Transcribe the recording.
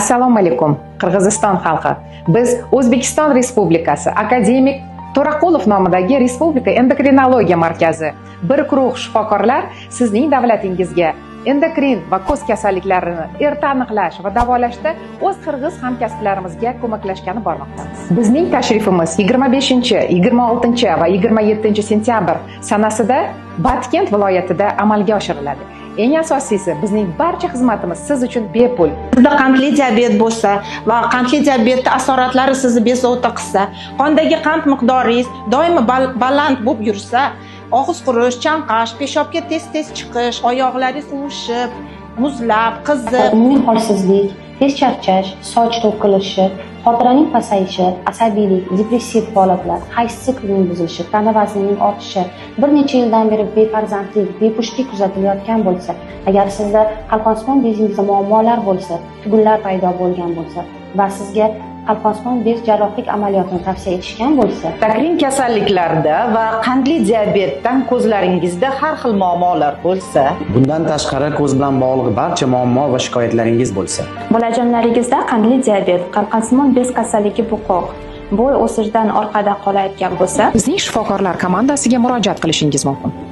Assalomu alaykum, Qirg'iziston xalqi. Biz O'zbekiston Respublikasi akademik To'raqulov nomidagi Respublika endokrinologiya markazi bir guruh shifokorlar sizning davlatingizga endokrin va ko'z kasalliklarini erta aniqlash va davolashda o'z qirg'iz hamkasblarimizga ko'maklashgani bormoqdamiz. Bizning tashrifimiz 25, 26 va 27 sentyabr sanasida Batkent viloyatida amalga oshiriladi. Eng asosiysi, bizning barcha xizmatimiz siz uchun bepul. Sizda qandli diabet bo'lsa va qandli diabetning asoratlari sizni bezovta qilsa, qondagi qand miqdoringiz doimo baland bo'lib yursa, og'iz qurish, chanqash, peshobga tez-tez chiqish, oyoqlaringiz uvishib, muzlab, qizib, umumiy holsizlik, tez charchash, soch to'kilishi, xotiraning pasayishi, asabiylik, depressiv holatlar, qaysi siklning buzilishi, tana vaznining ortishi, bir necha yildan beri befarzandlik, bepushtlik kuzatilayotgan bo'lsa, agar sizda qalqonsimon bezingizda muammolar bo'lsa, tugunlar paydo bo'lgan bo'lsa va sizga qalqonsimon bez jarrohlik amaliyotini tavsiya etishgan bo'lsa, endokrin kasalliklarda va qandli diabetdan ko'zlaringizda har xil muammolar bo'lsa, bundan tashqari ko'z bilan bog'liq barcha muammo va shikoyatlaringiz bo'lsa, bolajonlaringizda qandli diabet, qalqonsimon bez kasalligi buqoq, bo'y o'sishdan orqada qolayotgan bo'lsa, Bizning shifokorlar komandasiga murojaat qilishingiz mumkin.